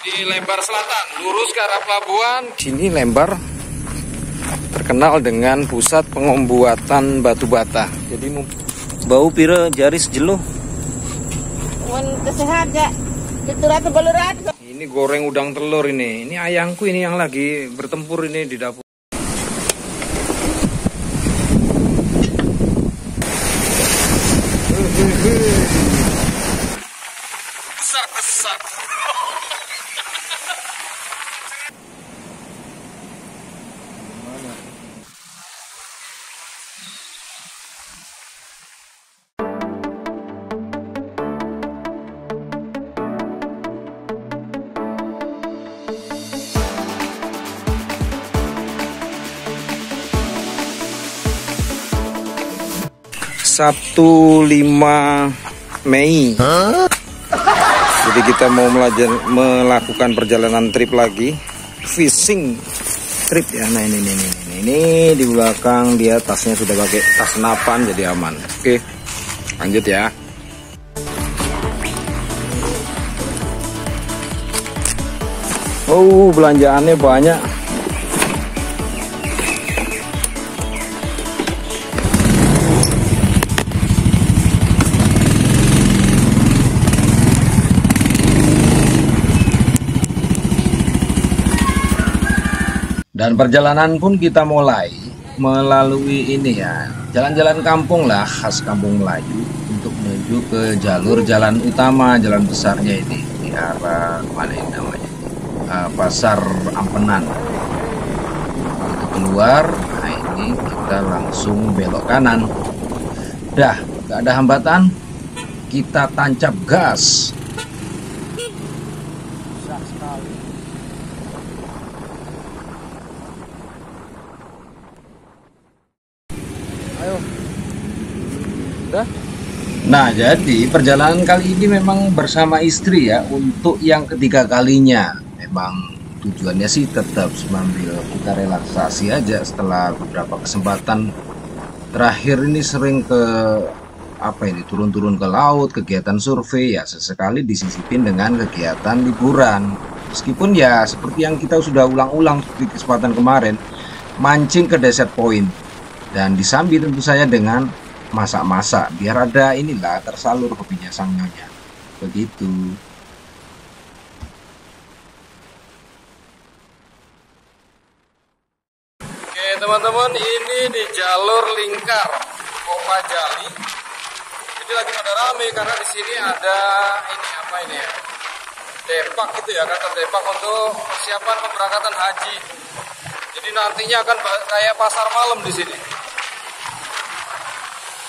Di Lembar Selatan, lurus ke arah pelabuhan. Sini Lembar terkenal dengan pusat pembuatan batu bata. Jadi bau pira jaris jeluh. Kesehat ya. Ini goreng udang telur ini. Ini ayangku ini yang lagi bertempur ini di dapur. Besar-besar. Sabtu 5 Mei. Jadi kita mau melakukan perjalanan trip lagi, fishing trip ya. Nah ini di belakang dia tasnya sudah pakai tas senapan jadi aman. Oke, lanjut ya. Oh, belanjaannya banyak. Dan perjalanan pun kita mulai melalui ini ya, jalan-jalan kampung lah, khas kampung Melayu, untuk menuju ke jalur jalan utama, jalan besarnya ini di arah mana ini namanya, Pasar Ampenan. Begitu keluar, nah ini kita langsung belok kanan. Dah, gak ada hambatan, kita tancap gas. Besar sekali. Ayo. Udah. Nah, jadi perjalanan kali ini memang bersama istri ya, untuk yang ketiga kalinya. Memang tujuannya sih tetap sambil kita relaksasi aja setelah beberapa kesempatan terakhir ini sering ke turun-turun ke laut, kegiatan survei ya, sesekali disisipin dengan kegiatan liburan. Meskipun ya seperti yang kita sudah ulang-ulang di kesempatan kemarin, mancing ke Desert Point. Dan disambi tentu saya dengan masak-masak biar ada inilah tersalur hobinya sang nyonya. Begitu. Oke teman-teman, ini di jalur lingkar Kopajali. Jadi lagi pada rame karena di sini ada ini ya? Depak gitu ya, kantor depak untuk persiapan pemberangkatan haji. Jadi nantinya akan kayak pasar malam di sini.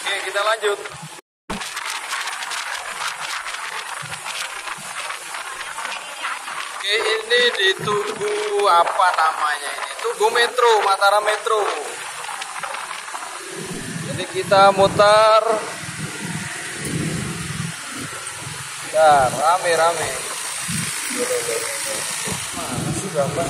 Oke, kita lanjut. Oke, ini di Tugu apa namanya ini? Tugu Metro, Mataram Metro. Jadi kita mutar. Ya, rame-rame. Mana sih gambar?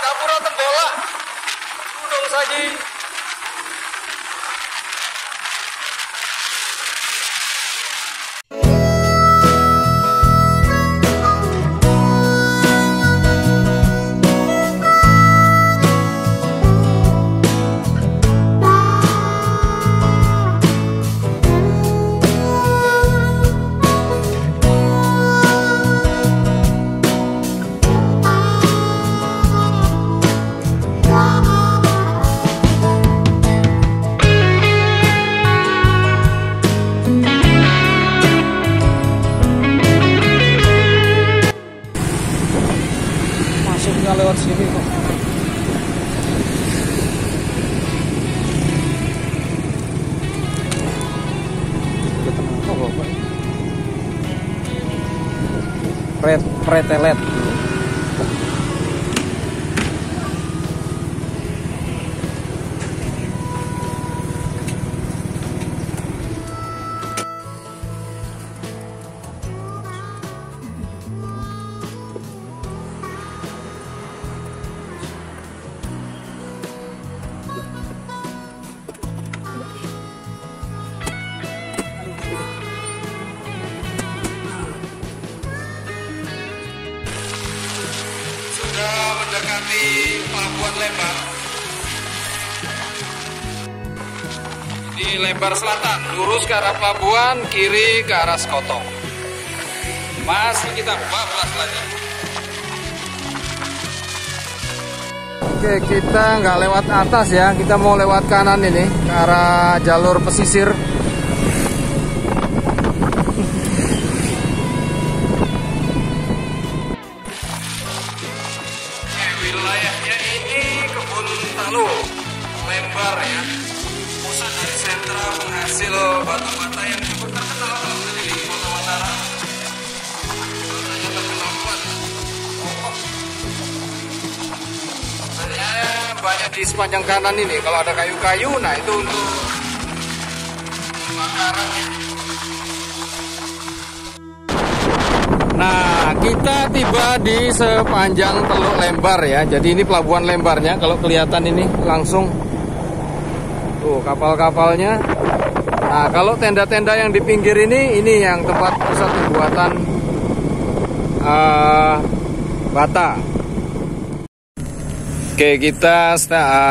Gapura Tembola, Udong Saji. Lewat sini kok. Pretelet. di Pelabuhan Lembar. Di Lembar Selatan, lurus ke arah pelabuhan, kiri ke arah Sekotong. Masih kita bablas lagi. Oke, kita nggak lewat atas ya, kita mau lewat kanan ini ke arah jalur pesisir. Wilayahnya ini Kebun Talu, Lembar ya, pusat dari sentra penghasil batu-bata yang cukup terkenal kalau di Kota Mataram. Batanya terkenal kuat. Banyak di sepanjang kanan ini. Kalau ada kayu-kayu, nah itu untuk pembakarannya. Nah, kita tiba di sepanjang Teluk Lembar ya. Jadi ini pelabuhan Lembarnya. Kalau kelihatan ini langsung tuh kapal-kapalnya. Nah, kalau tenda-tenda yang di pinggir ini yang tempat pusat pembuatan bata. Oke, kita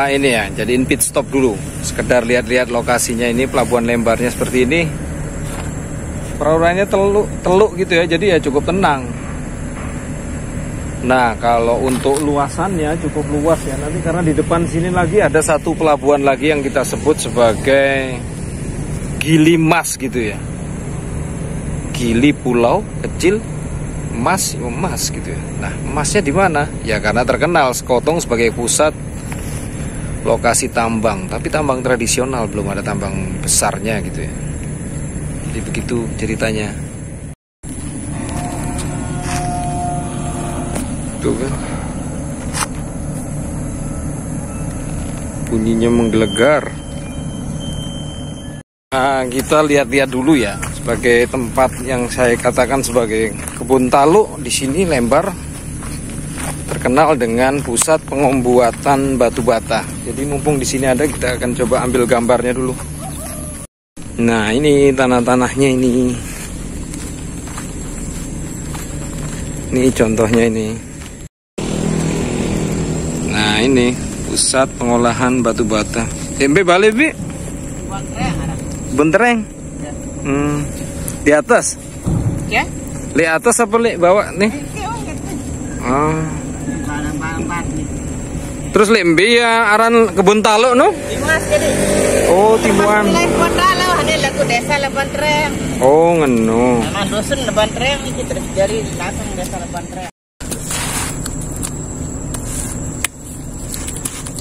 ini ya, jadiin pit stop dulu. Sekedar lihat-lihat lokasinya ini, pelabuhan Lembarnya seperti ini. Peraurannya teluk gitu ya, jadi ya cukup tenang. Nah, kalau untuk luasannya cukup luas ya. Nanti karena di depan sini lagi ada satu pelabuhan lagi yang kita sebut sebagai Gili Mas gitu ya. Gili pulau kecil, Mas gitu ya. Nah, emasnya di mana? Ya karena terkenal Sekotong sebagai pusat lokasi tambang, tapi tambang tradisional, belum ada tambang besarnya gitu ya. Jadi begitu ceritanya. Tuh kan. Bunyinya menggelegar. Nah, kita lihat-lihat dulu ya, sebagai tempat yang saya katakan sebagai Kebun Talu. Di sini Lembar terkenal dengan pusat pembuatan batu bata. Jadi mumpung di sini ada, kita akan coba ambil gambarnya dulu. Nah, ini tanah-tanahnya ini. Ini contohnya ini. Nah, ini pusat pengolahan batu bata. Embe balik, Bi? Bentereng. Di atas? Ya. Di atas apa li bawah nih? Terus lembe ya aran Kebun Talu no? Timuas jadi. Oh, Timuan. Kebun Talu ada lagu desa Lebantreng. Oh, ngeno. Nama dusun Lebantreng iki terus dari langsung desa Lebantreng.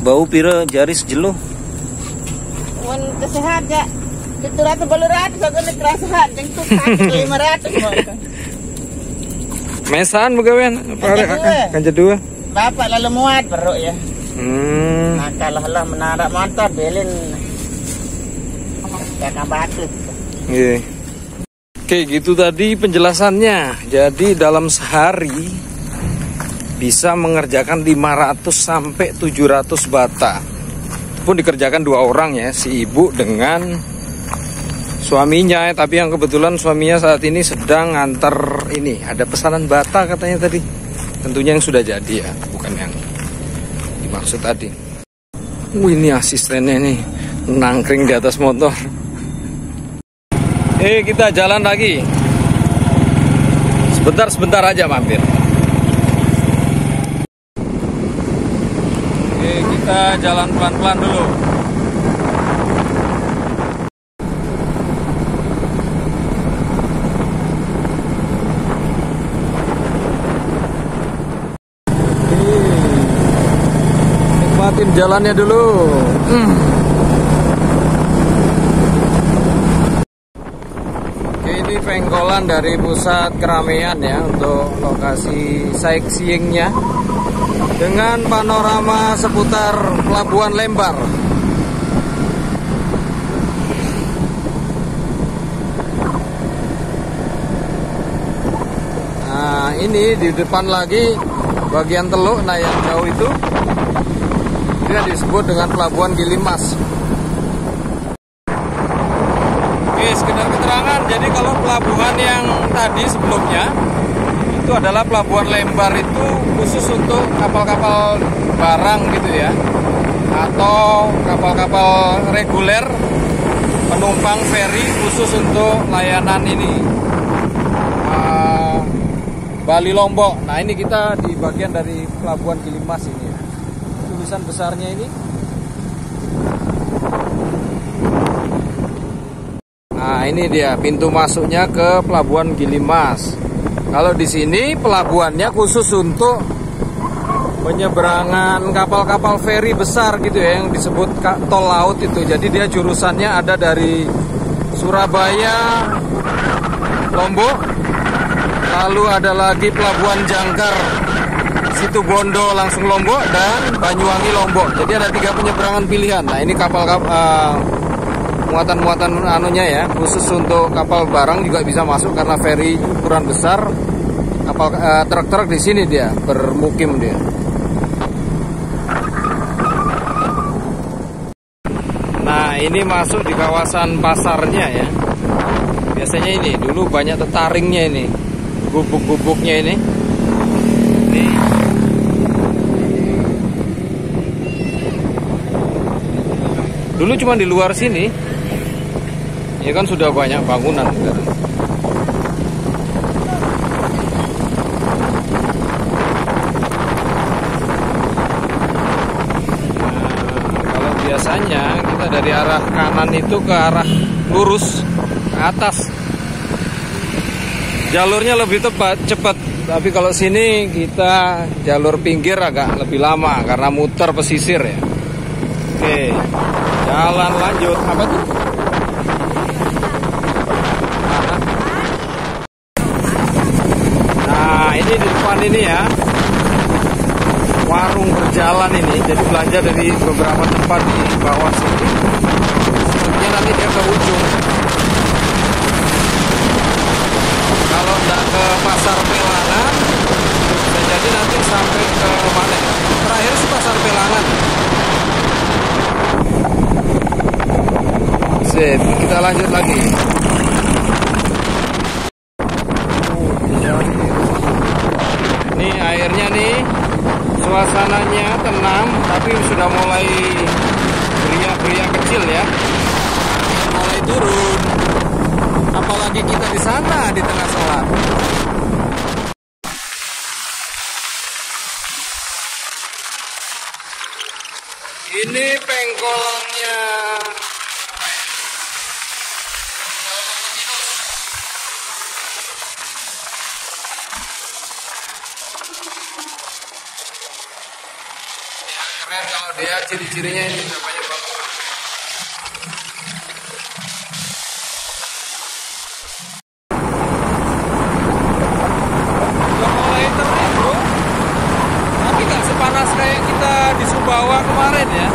Bau pira jaris jelo? Wan kesehat ya. Itu rata balurat bagus kesehat jeung tukang 500 Mesan begawean kan jedua. Bapak lalu muat perut ya. Nah, kalau menarak motor belin kakak batu. Iya. Oke, gitu tadi penjelasannya. Jadi dalam sehari bisa mengerjakan 500 sampai 700 bata. Itu pun dikerjakan 2 orang ya, si ibu dengan suaminya, tapi yang kebetulan suaminya saat ini sedang nganter ini, ada pesanan bata katanya tadi. Tentunya yang sudah jadi ya, bukan yang dimaksud tadi. Ini asistennya nih, nangkring di atas motor. Kita jalan lagi. Sebentar aja mampir. Kita jalan pelan-pelan dulu. Nikmatin jalannya dulu. Oke, ini pengkolan dari pusat keramaian ya, untuk lokasi sightseeingnya dengan panorama seputar Pelabuhan Lembar. Nah, ini di depan lagi bagian teluk, nah yang jauh itu dia disebut dengan Pelabuhan Gili Mas. Oke, sekedar keterangan, jadi kalau pelabuhan yang tadi sebelumnya itu adalah Pelabuhan Lembar itu khusus untuk kapal-kapal barang gitu ya, atau kapal-kapal reguler penumpang feri khusus untuk layanan ini Bali Lombok. Nah ini kita di bagian dari Pelabuhan Gilimas ini ya. Tulisan besarnya ini. Nah ini dia pintu masuknya ke Pelabuhan Gilimas. Kalau di sini pelabuhannya khusus untuk penyeberangan kapal-kapal feri besar gitu ya, yang disebut tol laut itu. Jadi dia jurusannya ada dari Surabaya, Lombok, lalu ada lagi Pelabuhan Jangkar, Situbondo langsung Lombok, dan Banyuwangi Lombok. Jadi ada 3 penyeberangan pilihan. Nah ini kapal-kapal muatan-muatan anunya ya, khusus untuk kapal barang juga bisa masuk karena feri ukuran besar. Kapal truk-truk di sini dia bermukim dia. Nah ini masuk di kawasan pasarnya ya. Biasanya ini dulu banyak tetaringnya ini, gubuk-gubuknya ini. Nih. Dulu cuma di luar sini. Ya kan sudah banyak bangunan sekarang. Kalau biasanya kita dari arah kanan itu ke arah lurus ke atas, jalurnya lebih cepat. Tapi kalau sini kita jalur pinggir agak lebih lama karena muter pesisir ya. Oke, jalan lanjut. Apa tuh? Ini di depan ini ya, warung berjalan ini, jadi belanja dari beberapa tempat di bawah sini. Sepertinya nanti dia ke ujung. Kalau nggak ke Pasar Pelangan, bisa jadi nanti sampai ke mana? Terakhir sih Pasar Pelangan. Sip, kita lanjut lagi. Ini airnya nih, suasananya tenang, tapi sudah mulai beria-beria kecil ya. Mulai turun. Apalagi kita di sana di tengah selat. Ini pengkolannya. Keren kalau dia ciri-cirinya ini udah banyak banget. Udah mulai terik bro, tapi nggak sepanas kayak kita di Sumbawa kemarin ya.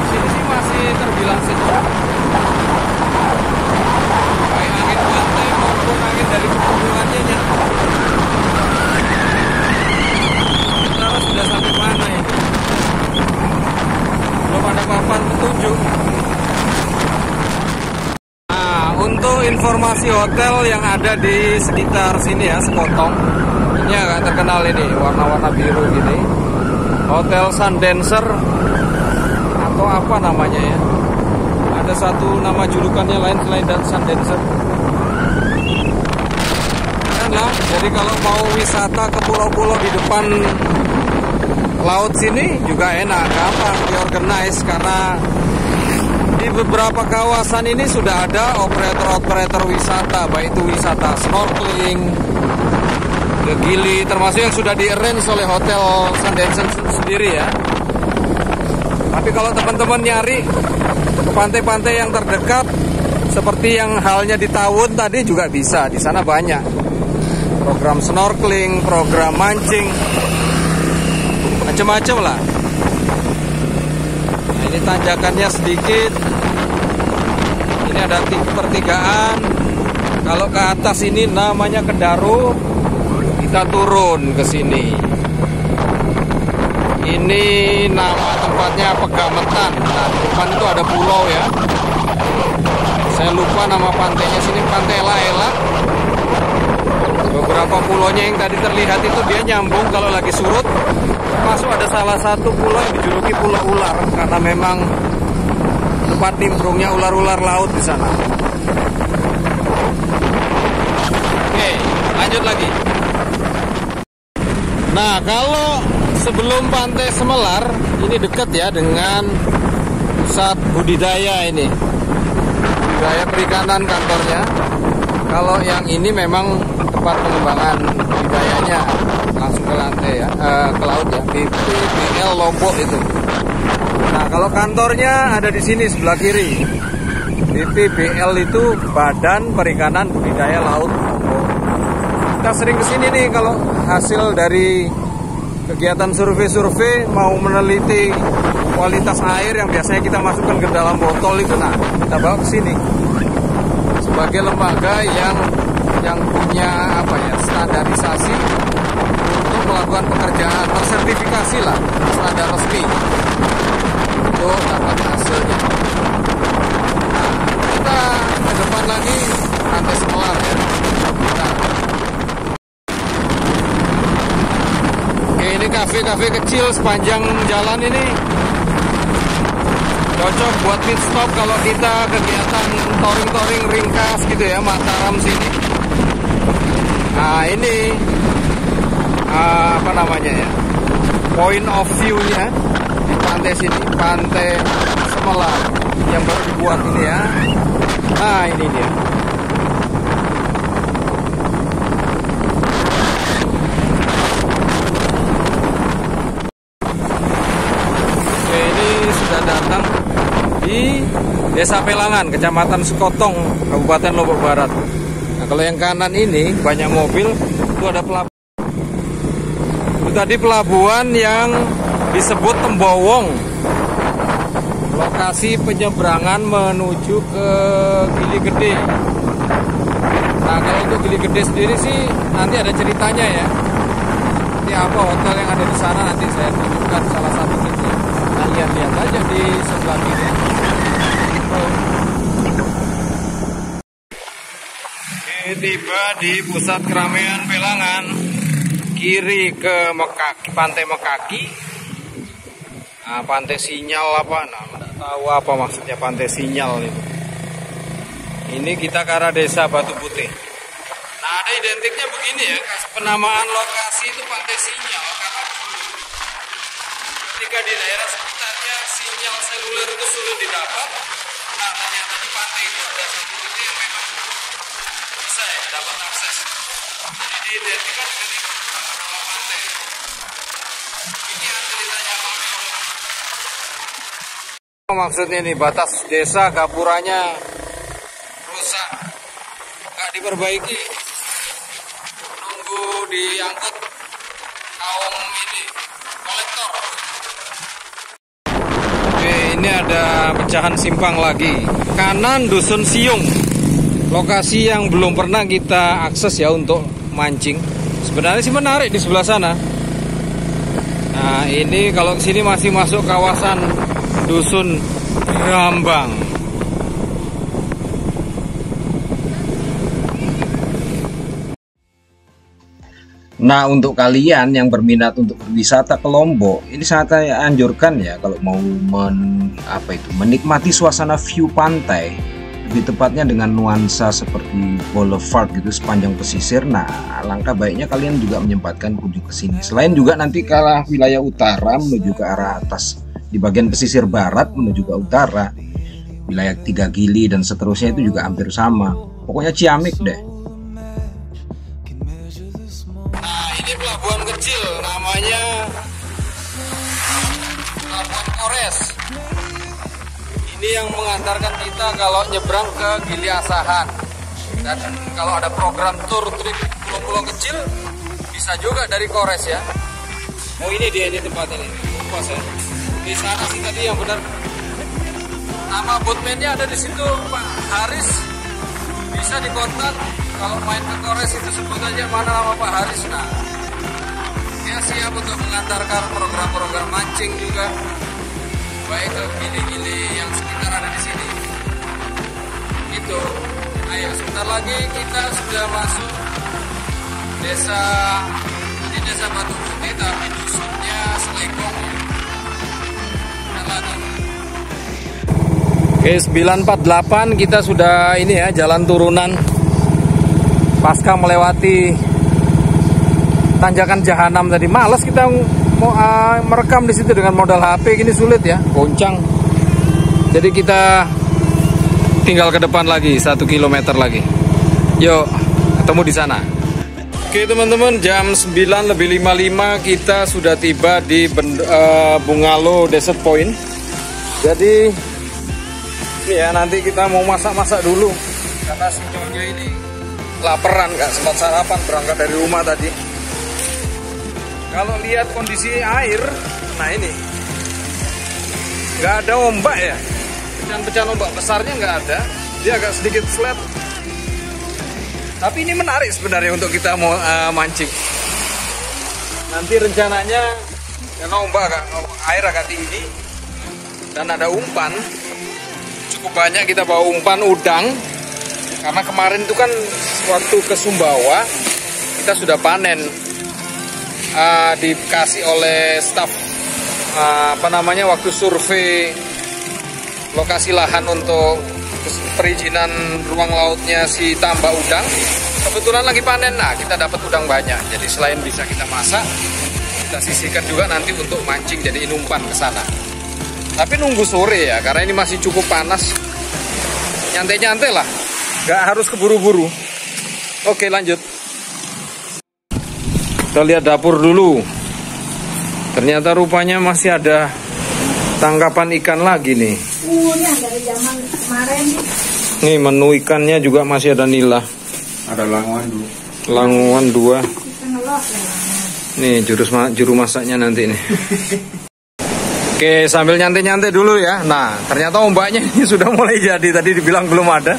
Sini sih masih terbilang sejuk. Baik angin pantai maupun angin dari pegunungannya nyata. Sudah sampai mana ini? Belum ada papan petunjuk. Nah, untuk informasi hotel yang ada di sekitar sini ya, Sekotong. Ini agak terkenal ini, warna-warna biru gini. Hotel Sundancer atau apa namanya ya? Ada satu nama julukannya lain selain Sundancer. Lah, jadi kalau mau wisata ke pulau-pulau di depan laut sini juga enak, gampang diorganize karena di beberapa kawasan ini sudah ada operator-operator wisata, baik itu wisata snorkeling, ke Gili, termasuk yang sudah di-arrange oleh Hotel Sundancer sendiri ya. Tapi kalau teman-teman nyari ke pantai-pantai yang terdekat seperti yang halnya di Tawun tadi juga bisa, di sana banyak program snorkeling, program mancing, macam-macam lah. Nah, ini tanjakannya sedikit. Ini ada pertigaan. Kalau ke atas ini namanya Kendaro, kita turun ke sini. Ini nama tempatnya Pegametan. Nah, di depan itu ada pulau ya. Saya lupa nama pantainya, sini Pantai Laela. Beberapa beberapa pulaunya yang tadi terlihat itu dia nyambung kalau lagi surut. Masuk ada salah satu pulau yang dijuluki Pulau Ular karena memang tempat nimbrungnya ular-ular laut di sana. Oke, lanjut lagi. Nah, kalau sebelum Pantai Semelar, ini dekat ya dengan pusat budidaya ini. Budidaya perikanan kantornya. Kalau yang ini memang tempat pengembangan budidayanya, langsung ke lantai ya, ke laut ya, BPBL Lombok itu. Nah, kalau kantornya ada di sini sebelah kiri. BPBL itu Badan Perikanan Budidaya Laut Lombok. Kita sering kesini nih kalau hasil dari kegiatan survei-survei mau meneliti kualitas air yang biasanya kita masukkan ke dalam botol itu. Nah, kita bawa ke sini sebagai lembaga yang punya apa ya, standarisasi untuk melakukan pekerjaan, tersertifikasi lah, standar resmi untuk dapat hasilnya. Nah, kita ke depan lagi Pantai Semelar ya. Oke, ini kafe-kafe kecil sepanjang jalan ini cocok buat pit stop kalau kita kegiatan touring-touring ringkas gitu ya, Mataram sini. Nah, ini apa namanya ya, point of view-nya di pantai sini, Pantai Semelar yang baru dibuat ini ya. Nah, ini dia. Oke, ini sudah datang di Desa Pelangan, Kecamatan Sukotong, Kabupaten Lombok Barat. Nah, kalau yang kanan ini banyak mobil, itu ada pelabuhan. Itu tadi pelabuhan yang disebut Tembowong. Lokasi penyeberangan menuju ke Gili Gede. Nah, kalau untuk Gili Gede sendiri sih nanti ada ceritanya ya. Nanti apa hotel yang ada di sana nanti saya tunjukkan salah satu titik. Nah, lihat aja di sebelah kiri. Tiba di pusat keramaian Pelangan, kiri ke Pantai Mekaki. Nah, Pantai Sinyal apa? Nah, tidak tahu apa maksudnya Pantai Sinyal itu. Ini kita ke arah Desa Batu Putih. Nah, ada identiknya begini ya, penamaan lokasi itu Pantai Sinyal karena ketika di daerah sekitarnya sinyal seluler itu sulit didapat. Nah, ternyata di pantai itu ada satu titik yang memang bisa ya dapat akses. Jadi diidentikan dengan nama pantai. Ini ceritanya maksudnya nih, batas desa Gapuranya rusak, nggak diperbaiki, nunggu diangkut kaum ini kolektor. Oke, ini ada pecahan simpang lagi, kanan Dusun Siung, lokasi yang belum pernah kita akses ya untuk mancing. Sebenarnya sih menarik di sebelah sana. Nah, ini kalau kesini masih masuk kawasan Dusun Rambang. Nah, untuk kalian yang berminat untuk berwisata ke Lombok, ini sangat saya anjurkan ya kalau mau menikmati suasana view pantai, lebih tepatnya dengan nuansa seperti boulevard gitu sepanjang pesisir. Nah, alangkah baiknya kalian juga menyempatkan kunjung ke sini. Selain juga nanti ke arah wilayah utara menuju ke arah atas, di bagian pesisir barat menuju ke utara, wilayah 3 Gili dan seterusnya itu juga hampir sama. Pokoknya ciamik deh. Ini pelabuhan kecil namanya Pelabuhan Kores. Ini yang mengantarkan kita kalau nyebrang ke Gili Asahan. Dan kalau ada program tour trip pulau-pulau kecil bisa juga dari Kores ya. Oh, ini dia, ini tempat ini. Lupa saya. Di sana sih tadi yang benar. Nama boatman-nya ada di situ, Pak Haris. Bisa dikontak kalau main ke Kores itu, sebut aja mana nama Pak Haris. Nah, dia siap untuk mengantarkan program-program mancing juga, baik ke gili-gili yang sekitar ada di sini. Itu. Ayo, sebentar lagi kita sudah masuk Ini desa Batu Putih tapi dusunnya Selekong. Oke, 948 kita sudah ini ya, jalan turunan pasca melewati tanjakan Jahanam tadi. Males kita mau merekam di situ dengan modal HP gini, sulit ya, goncang. Jadi kita tinggal ke depan lagi 1 km lagi. Yuk, ketemu di sana. Oke teman-teman, jam 9:55 kita sudah tiba di Bungalow Desert Point. Jadi ini ya, nanti kita mau masak-masak dulu karena si nyonya ini laparan, nggak sempat sarapan berangkat dari rumah tadi. Kalau lihat kondisi air, nah ini nggak ada ombak ya, pecahan-pecahan ombak besarnya nggak ada, dia agak sedikit flat. Tapi ini menarik sebenarnya untuk kita mau mancing. Nanti rencananya karena air agak tinggi dan ada umpan, cukup banyak kita bawa umpan udang. Karena kemarin itu kan waktu ke Sumbawa kita sudah panen, dikasih oleh staf waktu survei lokasi lahan untuk perizinan ruang lautnya si tambak udang. Kebetulan lagi panen, nah kita dapat udang banyak. Jadi selain bisa kita masak, kita sisihkan juga nanti untuk mancing, jadiin umpan ke sana. Tapi nunggu sore ya, karena ini masih cukup panas. Nyantai-nyantai lah, nggak harus keburu-buru. Oke, lanjut. Kita lihat dapur dulu. Ternyata rupanya masih ada tangkapan ikan lagi nih. Dari zaman kemarin. Nih menu ikannya juga masih ada nila. Ada Languan 2. Nih juru masaknya nanti nih. Oke, sambil nyantai-nyantai dulu ya. Nah, ternyata ombaknya ini sudah mulai jadi. Tadi dibilang belum ada.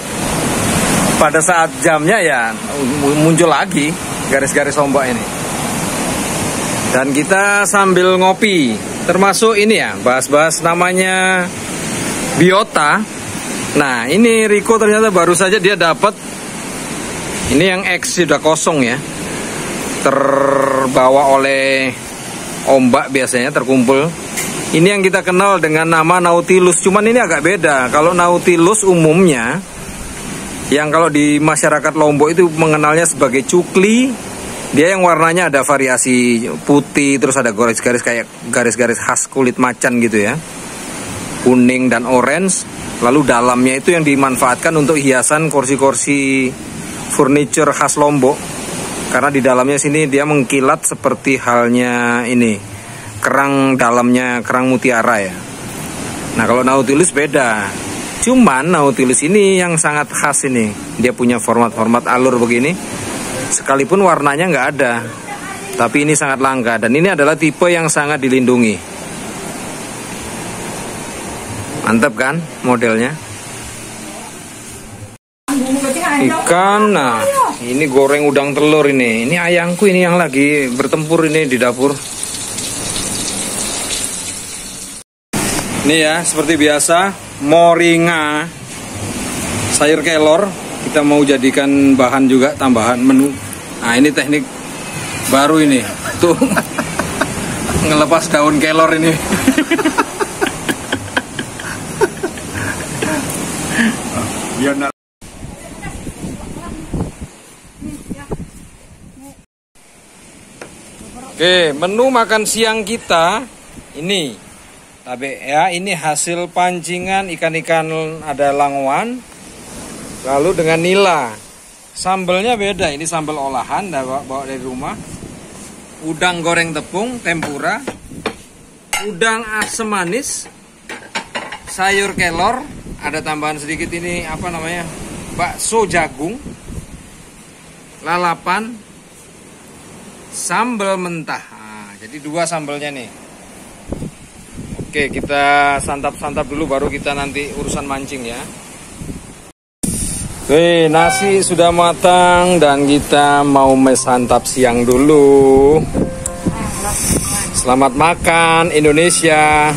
Pada saat jamnya ya muncul lagi garis-garis ombak ini. Dan kita sambil ngopi. Termasuk ini ya, bahas-bahas namanya biota. Nah, ini Riko ternyata baru saja dia dapat. Ini yang X sudah kosong ya. Terbawa oleh ombak biasanya, terkumpul. Ini yang kita kenal dengan nama Nautilus. Cuman ini agak beda. Kalau Nautilus umumnya, yang kalau di masyarakat Lombok itu mengenalnya sebagai cukli. Dia yang warnanya ada variasi putih, terus ada garis-garis kayak garis-garis khas kulit macan gitu ya. Kuning dan orange. Lalu dalamnya itu yang dimanfaatkan untuk hiasan kursi-kursi furniture khas Lombok. Karena di dalamnya sini dia mengkilat seperti halnya ini, kerang dalamnya kerang mutiara ya. Nah, kalau Nautilus beda. Cuman Nautilus ini yang sangat khas ini. Dia punya format-format alur begini. Sekalipun warnanya nggak ada, tapi ini sangat langka. Dan ini adalah tipe yang sangat dilindungi. Mantap kan modelnya? Ikan, nah ini goreng udang telur ini. Ini ayangku ini yang lagi bertempur ini di dapur. Ini ya, seperti biasa, moringa, sayur kelor. Kita mau jadikan bahan juga, tambahan menu. Nah, ini teknik baru ini. Tuh, ngelepas daun kelor ini. Oke, menu makan siang kita ini. Tapi ya, ini hasil pancingan ikan-ikan, ada languan. Lalu dengan nila. Sambelnya beda, ini sambal olahan, bawa dari rumah. Udang goreng tepung, tempura. Udang asam manis. Sayur kelor, ada tambahan sedikit ini apa namanya? Bakso jagung. Lalapan. Sambal mentah. Nah, jadi 2 sambelnya nih. Oke, kita santap-santap dulu baru kita nanti urusan mancing ya. Oke, nasi sudah matang dan kita mau santap siang dulu. Selamat makan Indonesia.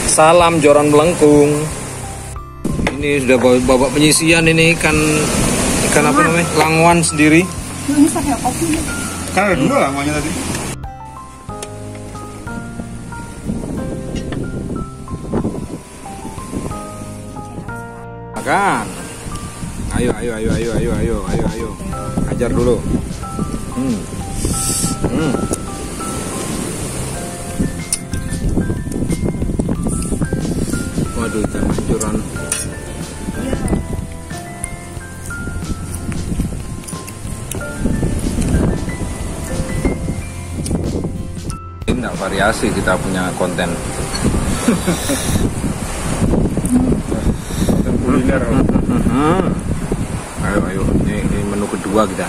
Salam Joran Melengkung. Ini sudah babak penyisian ini ikan apa namanya? Languan sendiri. Ini pakai kopi. Kan ada dua lah maunya tadi. Makan. Ayo. Ajar dulu. Waduh, ikan mancuran. Ini enggak variasi kita punya konten. Kuliner. Ayo, ini menu kedua kita.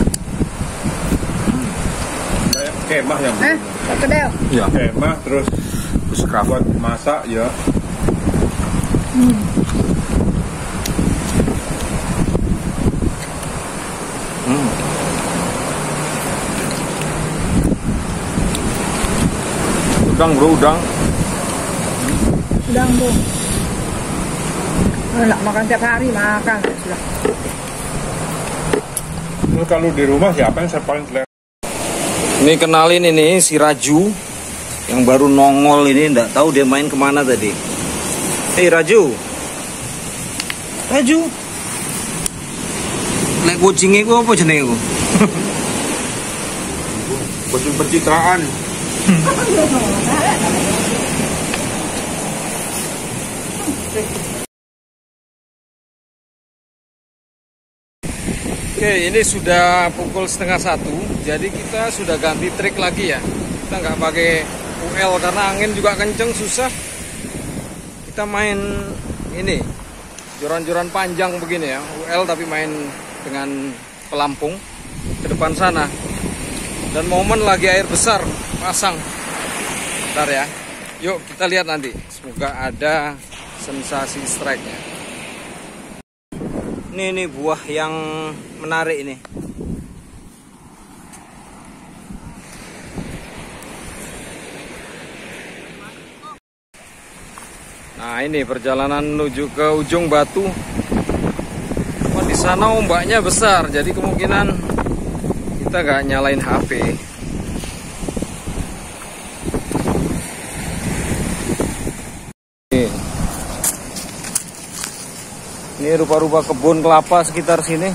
Kayak kemah yang Kedel. Ya, kemah terus bushcraft. buat masak ya. Udang bro, udang. Udang tuh. Enak makan tiap hari makan. Sudah. Terus kalau di rumah siapa yang paling selera? Ini kenalin ini si Raju yang baru nongol ini, nggak tahu dia main kemana tadi. Hei Raju, lek kucingnya gua apa jenenge gua? Kucing pencitraan. Oke, ini sudah pukul 12:30, jadi kita sudah ganti trik lagi ya. Kita nggak pakai UL karena angin juga kenceng, susah. Kita main ini joran-joran panjang begini ya, UL tapi main dengan pelampung ke depan sana. Dan momen lagi air besar pasang. Bentar ya. Yuk kita lihat nanti. Semoga ada sensasi strike-nya. Ini buah yang menarik ini. Nah, ini perjalanan menuju ke ujung batu. Oh, di sana ombaknya besar, jadi kemungkinan kita nggak nyalain HP. Ini rupa-rupa kebun kelapa sekitar sini.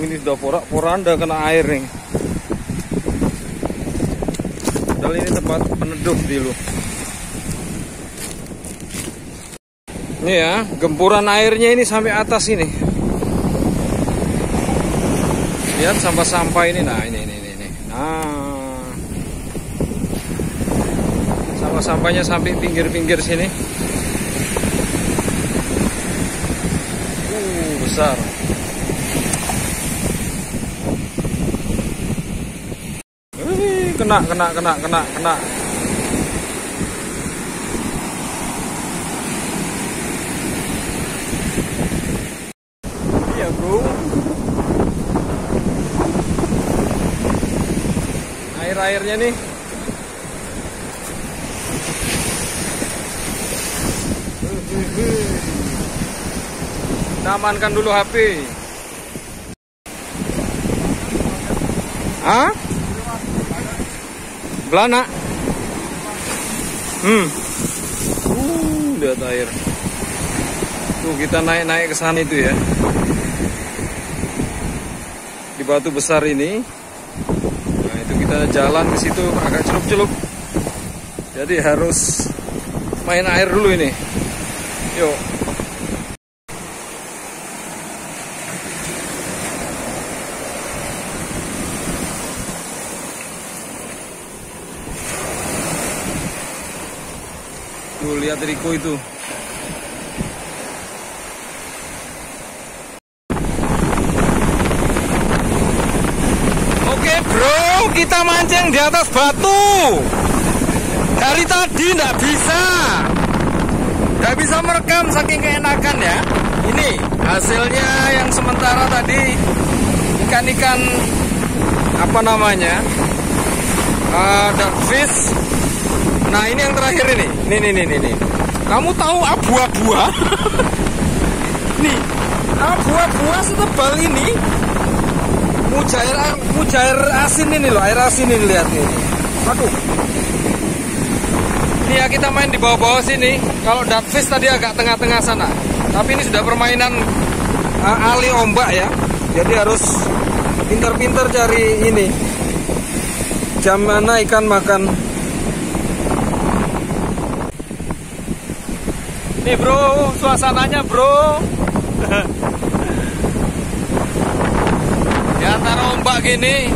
Ini sudah porak-poranda kena air nih. Padahal ini tempat peneduh dulu. Ini ya, gempuran airnya ini sampai atas ini. Lihat sampah-sampah ini. Nah, ini. Nah. Sampah-sampahnya sampai pinggir-pinggir sini. Besar. Kena. Iya bro. Air-airnya nih. Kita amankan dulu HP. Hah? Belana. Lihat air. Tuh kita naik ke sana itu ya. Di batu besar ini. Nah, itu kita jalan ke situ agak celup-celup. Jadi harus main air dulu ini. Yuk. Tuh lihat Riko itu. Oke bro, kita mancing di atas batu. Dari tadi nggak bisa merekam saking keenakan ya. Ini hasilnya yang sementara tadi ikan-ikan apa namanya, dartfish. Nah ini yang terakhir ini, nih. Kamu tahu abu-abu? Nih, abu-abu setebal ini, mujair asin ini loh, air asin ini, lihat nih. Aduh. Ini ya kita main di bawah-bawah sini. Kalau dartfish tadi agak tengah-tengah sana, tapi ini sudah permainan ali ombak ya. Jadi harus pintar-pintar cari ini, jam mana ikan makan. Nih bro, suasananya bro. Di antara ombak gini,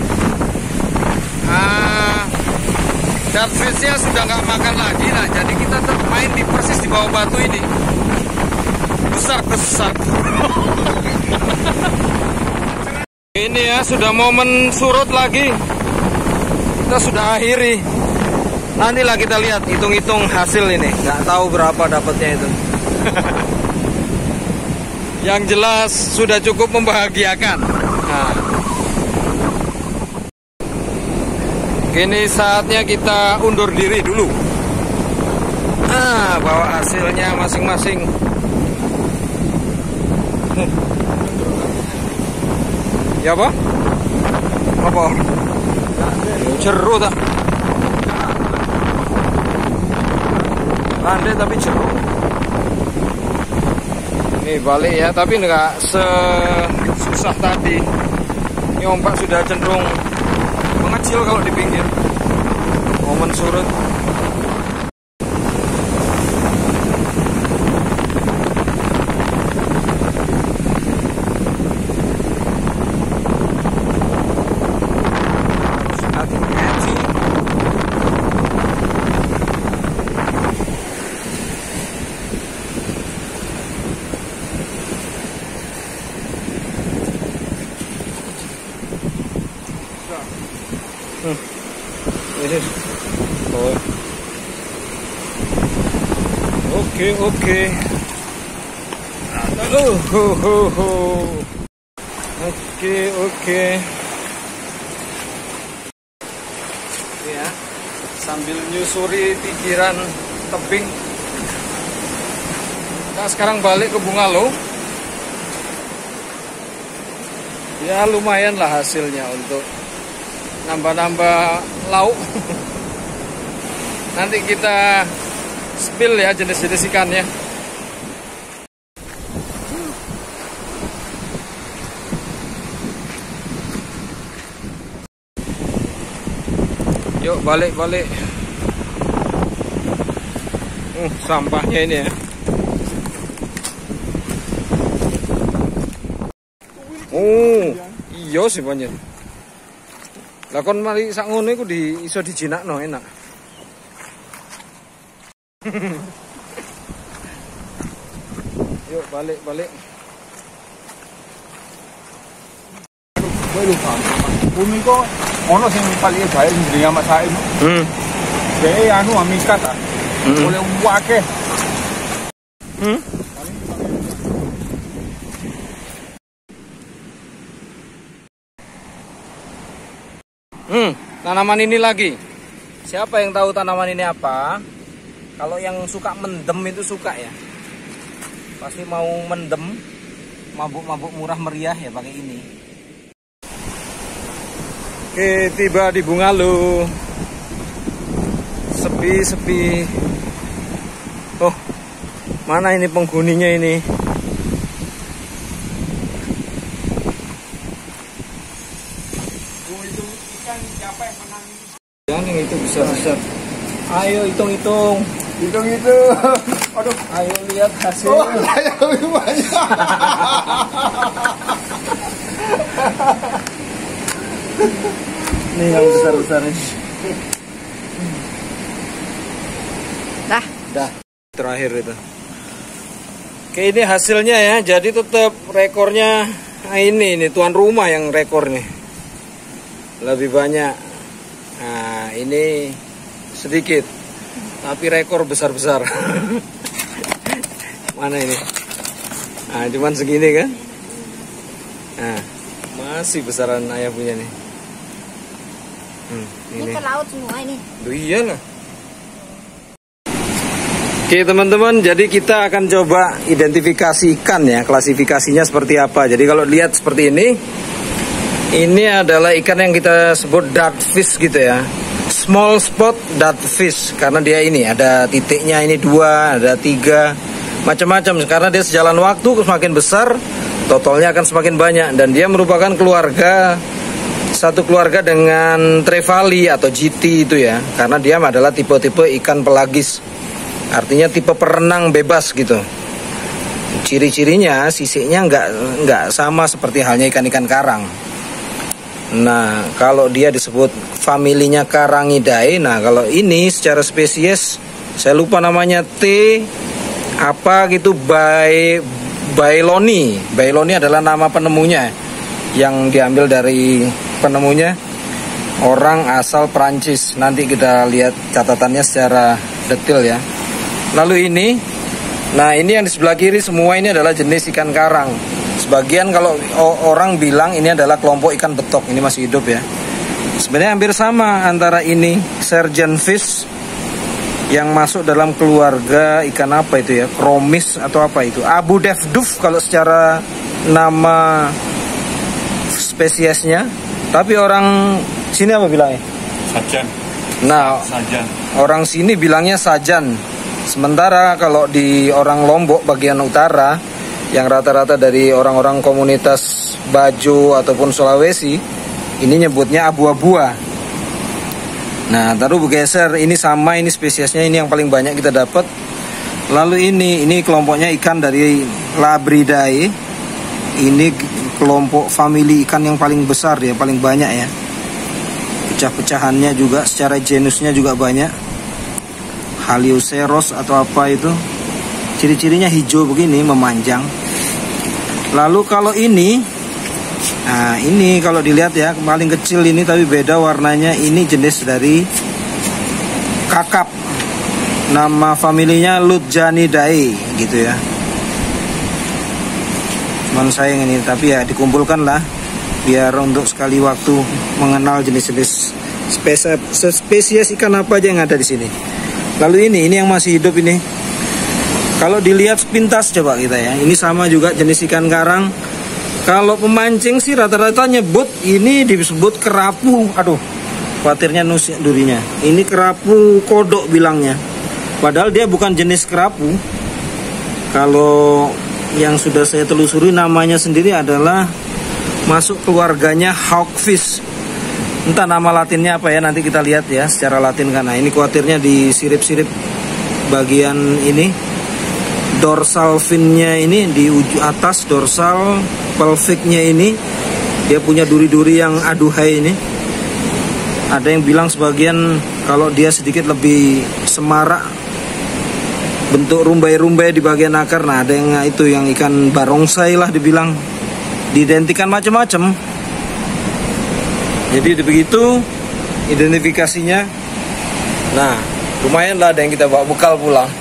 dartfishnya sudah nggak makan lagi. Nah, jadi kita tetap main di persis di bawah batu ini. Besar. Ini ya, sudah momen surut lagi. Kita sudah akhiri. Nantilah kita lihat, hitung-hitung hasil ini. Nggak tahu berapa dapatnya itu. Yang jelas sudah cukup membahagiakan. Nah. Kini saatnya kita undur diri dulu. Bawa hasilnya masing-masing. Ya apa? Apa? Jeruk tak? Landai tapi jeruk. Nih balik ya, tapi nggak sesusah tadi. Ini ombak sudah cenderung mengecil kalau di pinggir. Momen surut. Oke. Oke. Ya, sambil nyusuri pikiran tebing. Kita sekarang balik ke Bungalow. Ya lumayan lah hasilnya untuk nambah-nambah lauk. Nanti kita spill ya jenis-jenis ikannya. Yuk balik. Sampahnya ini ya. Oh, iya sih banyak. Lah kon mari sak ngono iku iso dijinakno enak. Yuk balik. Bumi kok ono sing paling bae sing masak itu. Kayak anu amikat ah. Boleh wake. Tanaman ini lagi. Siapa yang tahu tanaman ini apa? Kalau yang suka mendem itu suka ya. Pasti mau mendem mabuk-mabuk murah meriah ya pakai ini. Oke, tiba di Bungalow. Sepi. Oh, mana ini penghuninya ini? Yang itu besar-besar. Ayo hitung-hitung. Aduh, ayo lihat hasilnya. Oh, ayo banyak. Nih yang besar-besar ini. Dah. Terakhir itu. Oke, ini hasilnya ya. Jadi tetap rekornya ini tuan rumah yang rekor nih. Lebih banyak. Nah, ini sedikit. Tapi rekor besar-besar. Mana ini? Nah, cuman segini kan? Nah, Masih besaran ayah punya nih. Ini ke laut semua ini. Duh, iyalah. Oke teman-teman, jadi kita akan coba identifikasi ikan ya, klasifikasinya seperti apa. Jadi kalau lihat seperti ini adalah ikan yang kita sebut dartfish gitu ya. Small spot dartfish, karena dia ini ada titiknya, ini 2, ada 3, macam-macam. Karena dia sejalan waktu semakin besar, totalnya akan semakin banyak. Dan dia merupakan satu keluarga dengan trevally atau GT itu ya. Karena dia adalah tipe-tipe ikan pelagis. Artinya tipe perenang bebas gitu. Ciri-cirinya sisiknya nggak sama seperti halnya ikan-ikan karang. Nah, kalau dia disebut familinya Carangidae. Nah, kalau ini secara spesies saya lupa namanya, apa gitu, Bailoni. Bailoni adalah nama penemunya yang diambil dari penemunya orang asal Prancis. Nanti kita lihat catatannya secara detail ya. Lalu ini yang di sebelah kiri semua ini adalah jenis ikan karang. Sebagian kalau orang bilang ini adalah kelompok ikan betok, ini masih hidup ya. Sebenarnya hampir sama antara ini Sergeant Fish yang masuk dalam keluarga ikan apa itu ya, Chromis atau apa itu, Abu Defduf kalau secara nama spesiesnya. Tapi orang sini apa bilangnya? Sajan. Nah, Sajan. Orang sini bilangnya sajan. Sementara kalau di orang Lombok bagian utara, yang rata-rata dari orang-orang komunitas Bajo ataupun Sulawesi, ini nyebutnya abu-abua. Nah, taruh bergeser, ini sama, ini spesiesnya, ini yang paling banyak kita dapat. Lalu ini kelompoknya ikan dari Labridae. Ini kelompok famili ikan yang paling besar ya, paling banyak ya. Pecah-pecahannya juga secara genusnya juga banyak. Halioceros atau apa itu, ciri-cirinya hijau begini, memanjang. Lalu kalau ini, nah ini kalau dilihat ya, paling kecil ini tapi beda warnanya. Ini jenis dari kakap, nama familinya Lutjanidae gitu ya. Cuman sayang ini, tapi ya dikumpulkan lah biar untuk sekali waktu mengenal jenis-jenis spesies ikan apa aja yang ada di sini. Lalu ini yang masih hidup ini. Kalau dilihat sepintas coba kita ya, ini sama juga jenis ikan karang. Kalau pemancing sih rata-rata nyebut ini disebut kerapu. Aduh, khawatirnya nusik durinya. Ini kerapu kodok bilangnya. Padahal dia bukan jenis kerapu. Kalau yang sudah saya telusuri namanya sendiri adalah masuk keluarganya hawkfish. Entah nama latinnya apa ya, nanti kita lihat ya secara latin. Karena ini khawatirnya di sirip-sirip bagian ini, dorsal finnya ini di ujung atas, dorsal pelviknya ini dia punya duri-duri yang aduhai ini. Ada yang bilang sebagian kalau dia sedikit lebih semarak, bentuk rumbai-rumbai di bagian akar. Nah, ada yang itu yang ikan barongsai lah dibilang, diidentikan macam-macam. Jadi begitu identifikasinya. Nah, lumayan lah ada yang kita bawa bekal pulang.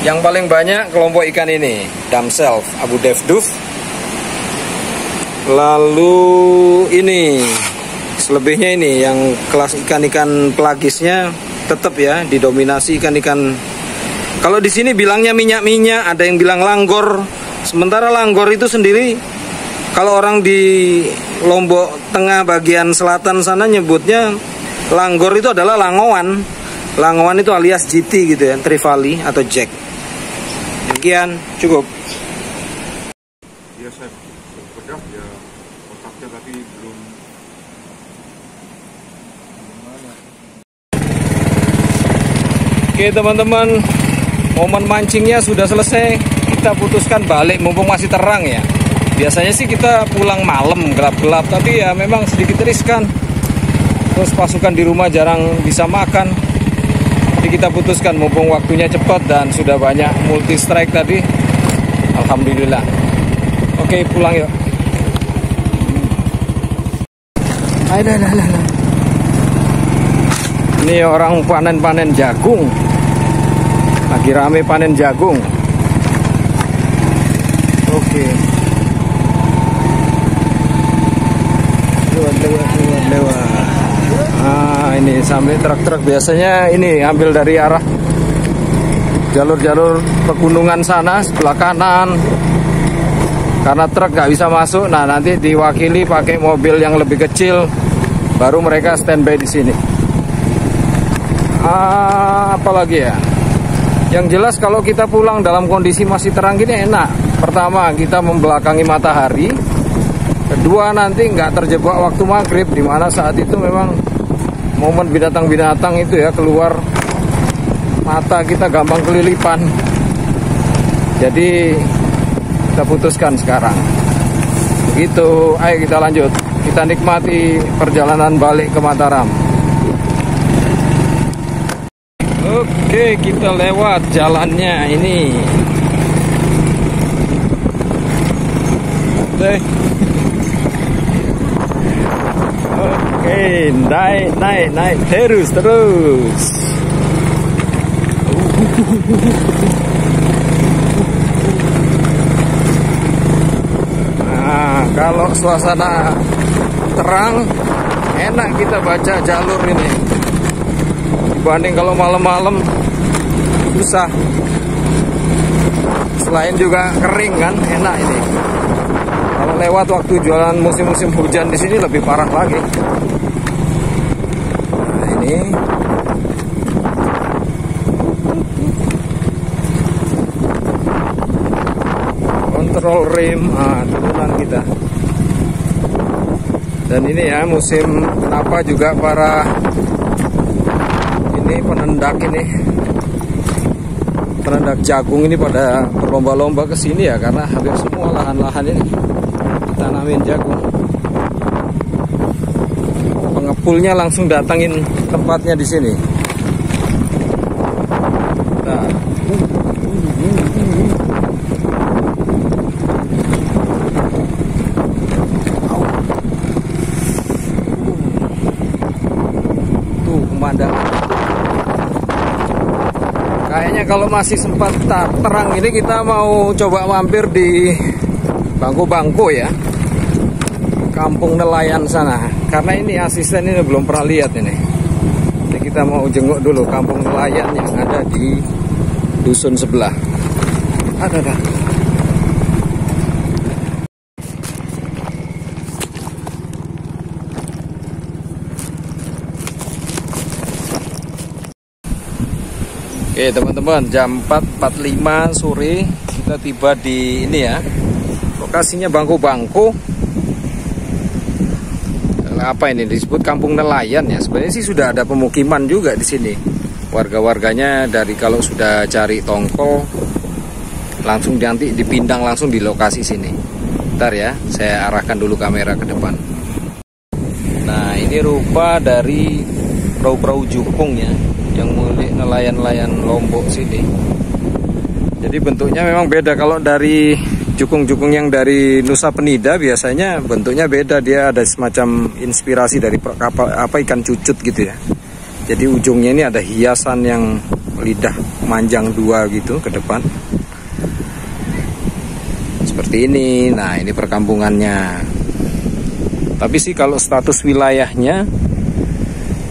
Yang paling banyak kelompok ikan ini, Damself, Abu Defduf. Lalu ini, selebihnya ini yang kelas ikan-ikan pelagisnya tetap ya didominasi ikan-ikan. Kalau di sini bilangnya minyak-minyak, ada yang bilang langgor. Sementara langgor itu sendiri, kalau orang di Lombok Tengah bagian selatan sana nyebutnya langgor itu adalah langowan. Langowan itu alias GT gitu ya, trevally atau jack. Demikian, cukup. Iya, saya bedah ya, otaknya tadi belum. Oke teman-teman, momen mancingnya sudah selesai. Kita putuskan balik mumpung masih terang ya. Biasanya sih kita pulang malam gelap-gelap, tapi ya memang sedikit riskan. Terus pasukan di rumah jarang bisa makan. Jadi kita putuskan mumpung waktunya cepat dan sudah banyak multi strike tadi. Alhamdulillah. Oke, pulang yuk. Ayo. Ini orang panen-panen jagung. Lagi rame panen jagung. Oke. ini sampai truk-truk biasanya ini ambil dari arah jalur-jalur pegunungan sana sebelah kanan. Karena truk nggak bisa masuk, nah nanti diwakili pakai mobil yang lebih kecil, baru mereka standby di sini. Apalagi ya? Yang jelas kalau kita pulang dalam kondisi masih terang gini enak. Pertama, kita membelakangi matahari. Kedua, nanti nggak terjebak waktu maghrib, dimana saat itu memang momen binatang-binatang itu ya keluar mata kita gampang kelilipan. Jadi kita putuskan sekarang. Begitu, ayo kita lanjut. Kita nikmati perjalanan balik ke Mataram. Oke, kita lewat jalannya ini. Oke, naik terus. Nah, kalau suasana terang, enak kita baca jalur ini. Dibanding kalau malam-malam susah. Selain juga kering kan, enak ini. Kalau lewat waktu jualan musim-musim hujan di sini lebih parah lagi. Nah, ini kontrol rem, turunan kita. Dan ini ya musim kenapa juga para ini penendak jagung ini pada berlomba-lomba ke sini ya, karena hampir semua lahan-lahan ini tanamin jagung. Pengepulnya langsung datangin tempatnya di sini. Nah, tuh pemandangan. Kayaknya kalau masih sempat terang ini kita mau coba mampir di Bangko-Bangko ya, kampung nelayan sana. Karena ini asisten ini belum pernah lihat ini. Jadi kita mau jenguk dulu kampung nelayan yang ada di dusun sebelah. Ada. Oke teman-teman, jam 4.45 sore kita tiba di ini ya. Lokasinya Bangko-Bangko. Apa ini disebut kampung nelayan ya? Sebenarnya sih sudah ada pemukiman juga di sini. Warga-warganya dari kalau sudah cari tongkol langsung nanti dipindang langsung di lokasi sini. Bentar ya, saya arahkan dulu kamera ke depan. Nah, ini rupa dari perahu-perahu jukung ya, yang milik nelayan-nelayan Lombok sini. Jadi bentuknya memang beda. Kalau dari jukung-jukung yang dari Nusa Penida biasanya bentuknya beda. Dia ada semacam inspirasi dari kapal ikan cucut gitu ya. Jadi ujungnya ini ada hiasan yang lidah manjang dua gitu ke depan. Seperti ini. Nah, ini perkampungannya. Tapi sih kalau status wilayahnya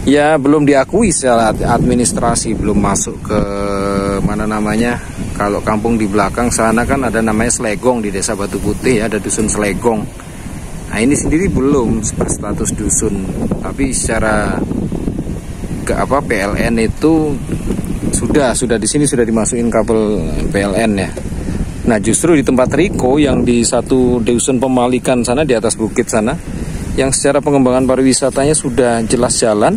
ya belum diakui secara administrasi, belum masuk ke mana namanya. Kalau kampung di belakang sana kan ada namanya Slegong di Desa Batu Putih, ada dusun Slegong. Nah, ini sendiri belum berstatus dusun, tapi secara PLN itu sudah di sini sudah dimasukin kabel PLN ya. Nah, justru di tempat Riko yang di satu dusun Pemalikan sana di atas bukit sana, yang secara pengembangan pariwisatanya sudah jelas jalan,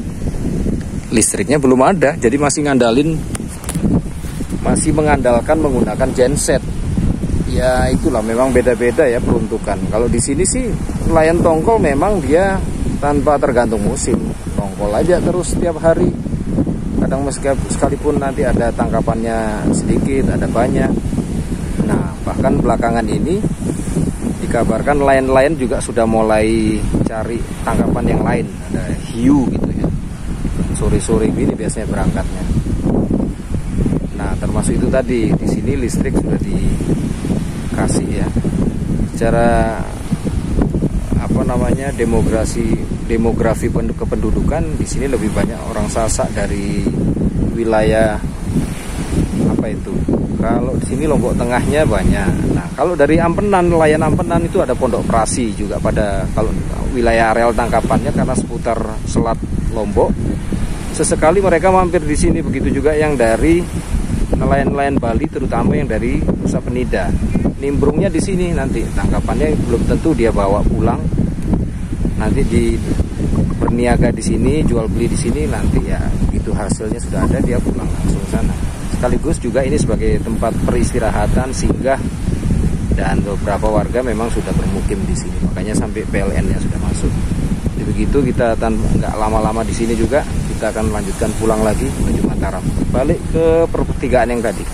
listriknya belum ada, jadi masih mengandalkan menggunakan genset. Ya itulah, memang beda-beda ya peruntukan. Kalau di sini sih nelayan tongkol memang dia tanpa tergantung musim, tongkol aja terus setiap hari. Kadang sekalipun nanti ada tangkapannya sedikit, ada banyak. Nah, bahkan belakangan ini dikabarkan nelayan-nelayan juga sudah mulai cari tangkapan yang lain, ada hiu gitu ya. Sore-sore ini biasanya berangkatnya. Nah, termasuk itu tadi, di sini listrik sudah dikasih ya. Secara demografi kependudukan di sini lebih banyak orang Sasak dari wilayah kalau di sini Lombok Tengahnya banyak. Nah, kalau dari Ampenan, nelayan Ampenan itu ada Pondok Prasi juga pada kalau wilayah areal tangkapannya karena seputar Selat Lombok. Sesekali mereka mampir di sini, begitu juga yang dari nelayan-nelayan Bali, terutama yang dari Nusa Penida. Nimbrungnya di sini nanti, tangkapannya belum tentu dia bawa pulang. Nanti berniaga di sini, jual beli di sini, nanti ya begitu hasilnya sudah ada dia pulang langsung sana. Sekaligus juga ini sebagai tempat peristirahatan, singgah, dan beberapa warga memang sudah bermukim di sini. Makanya sampai PLN-nya sudah masuk. Jadi begitu kita nggak lama-lama di sini juga, kita akan melanjutkan pulang lagi menuju Mataram, balik ke pertigaan yang tadi.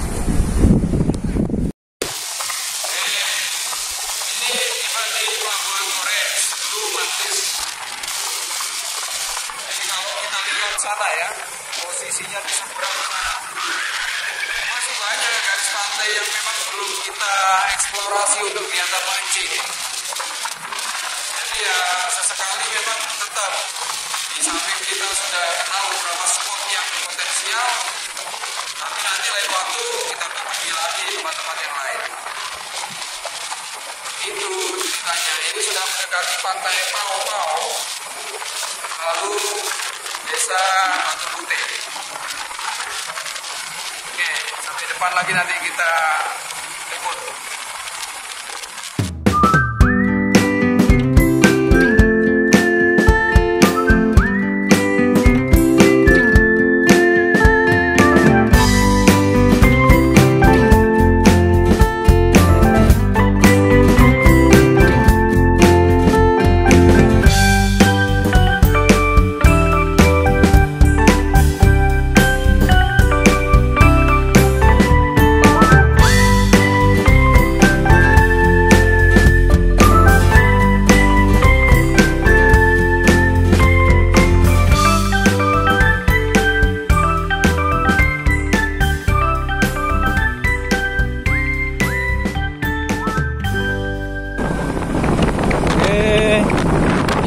Sana ya, posisinya di seberang sana. Masih banyak garis pantai yang memang belum kita eksplorasi untuk kegiatan mancing. Jadi ya sesekali memang tetap di samping kita sudah kenal beberapa spot yang potensial, tapi nanti lain waktu kita pergi lagi di tempat-tempat yang lain. Itu ceritanya. Ini sudah mendekati pantai Pau-Pau, lalu Desa Batu Putih. Oke, sampai depan lagi nanti kita ikut.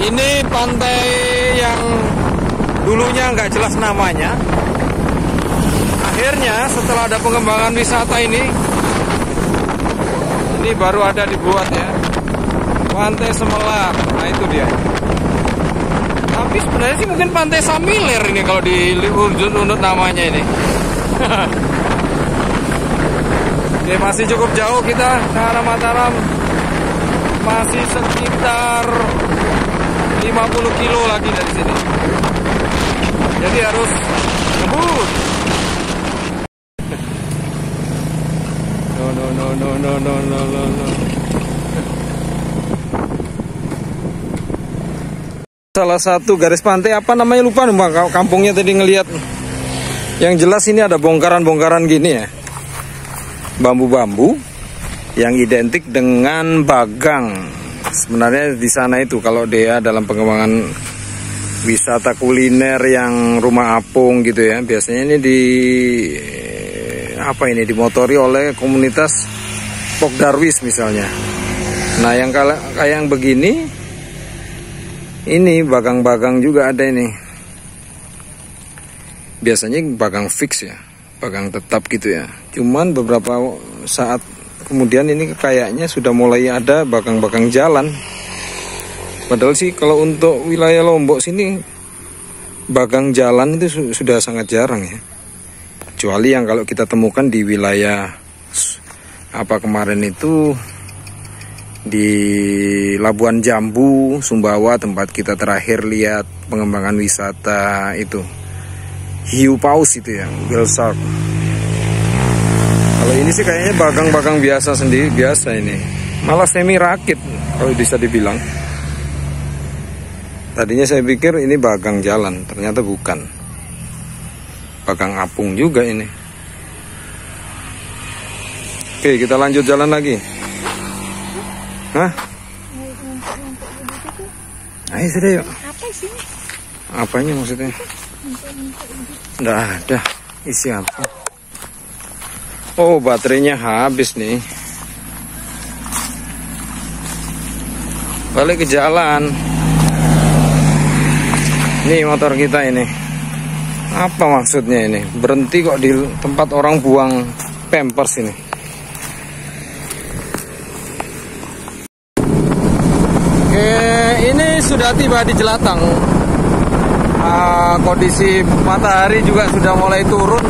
Ini pantai yang dulunya nggak jelas namanya. Akhirnya setelah ada pengembangan wisata ini baru ada dibuat ya. Pantai Semelar. Nah itu dia. Tapi sebenarnya sih mungkin Pantai Samiler ini kalau di urut namanya ini. Oke, masih cukup jauh kita ke arah Mataram. Masih sekitar 50 kilo lagi dari sini. Jadi harus ngebut. No. Salah satu garis pantai apa namanya lupa Mbak, kampungnya tadi ngelihat. Yang jelas ini ada bongkaran-bongkaran gini ya. Bambu-bambu yang identik dengan bagang. Sebenarnya di sana itu kalau dia dalam pengembangan wisata kuliner yang rumah apung gitu ya, biasanya ini dimotori oleh komunitas Pok Darwis misalnya. Nah yang kayak yang begini ini bagang-bagang juga ada ini. Biasanya bagang fix ya, bagang tetap gitu ya. Cuman beberapa saat kemudian ini kayaknya sudah mulai ada bagang-bagang jalan. Padahal sih kalau untuk wilayah Lombok sini bagang jalan itu sudah sangat jarang ya. Kecuali yang kalau kita temukan di wilayah kemarin itu di Labuan Jambu, Sumbawa, tempat kita terakhir lihat pengembangan wisata itu. Hiu paus itu ya, whale shark. Kalau ini sih kayaknya bagang-bagang biasa ini. Malah semi rakit kalau bisa dibilang. Tadinya saya pikir ini bagang jalan, ternyata bukan. Bagang apung juga ini. Oke, kita lanjut jalan lagi. Hah? Ayo sudah yuk. Apa sih? Apanya maksudnya? Nggak ada. Isi apa? Oh, baterainya habis nih. balik ke jalan. Nih motor kita ini. Apa maksudnya ini? Berhenti kok di tempat orang buang pampers ini. Oke, ini sudah tiba di Jelatang. Kondisi matahari juga sudah mulai turun.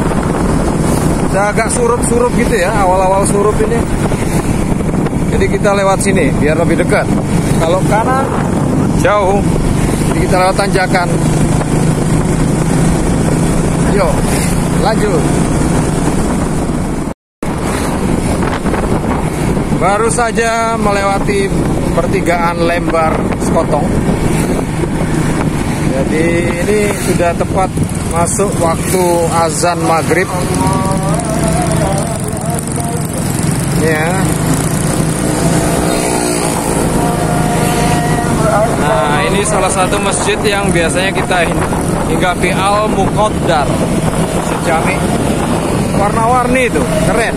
Sudah agak surup-surup gitu ya, awal-awal surup ini. Jadi kita lewat sini biar lebih dekat. Kalau kanan jauh, jadi kita lewat tanjakan. Ayo, lanjut. Baru saja melewati pertigaan Lembar Sekotong. Jadi ini sudah tepat masuk waktu azan maghrib. Ya. Nah, ini salah satu masjid yang biasanya kita hinggapi, Al-Muqaddar. Sejami warna-warni itu, keren.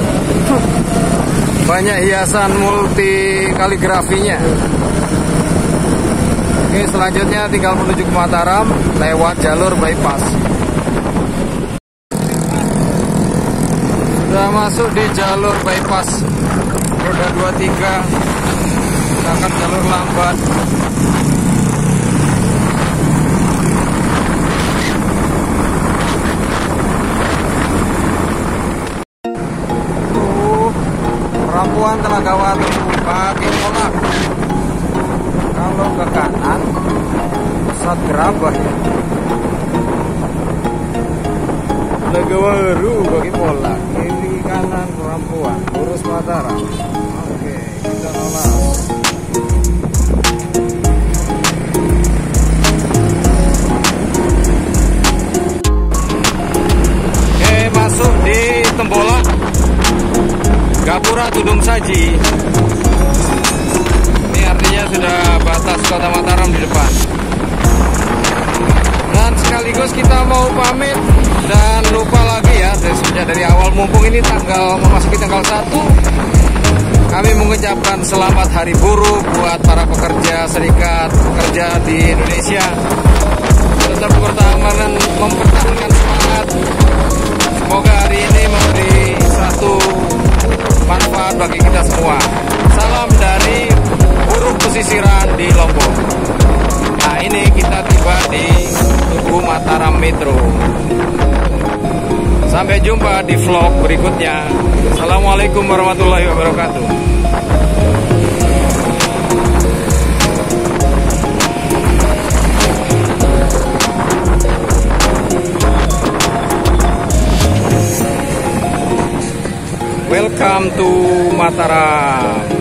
Banyak hiasan multi kaligrafinya. Oke, selanjutnya tinggal menuju ke Mataram lewat jalur bypass. Sudah masuk di jalur bypass. Roda 23. Kita jalur lambat. Perampuan Telagawati pakai kolak. Kalau ke kanan pesat gerabah ya. Telagawaru bagi kolak. Kiri kanan Perampuan, lurus Mataram. Oke, kita nolak. Oke, masuk di Tembolak. Gapura Tudung Saji. Ini artinya sudah batas Kota Mataram di depan. Dan sekaligus kita mau pamit. Dan lupa lagi ya, sejak dari awal, mumpung ini memasuki tanggal 1, kami mengucapkan selamat Hari Buruh buat para pekerja serikat pekerja di Indonesia. Tetap mempertahankan semangat. Semoga hari ini memberi satu manfaat bagi kita semua. Salam dari buruh pesisiran di Lombok. Nah, ini kita tiba di Tugu Mataram Metro. Sampai jumpa di vlog berikutnya. Assalamualaikum warahmatullahi wabarakatuh. Welcome to Mataram.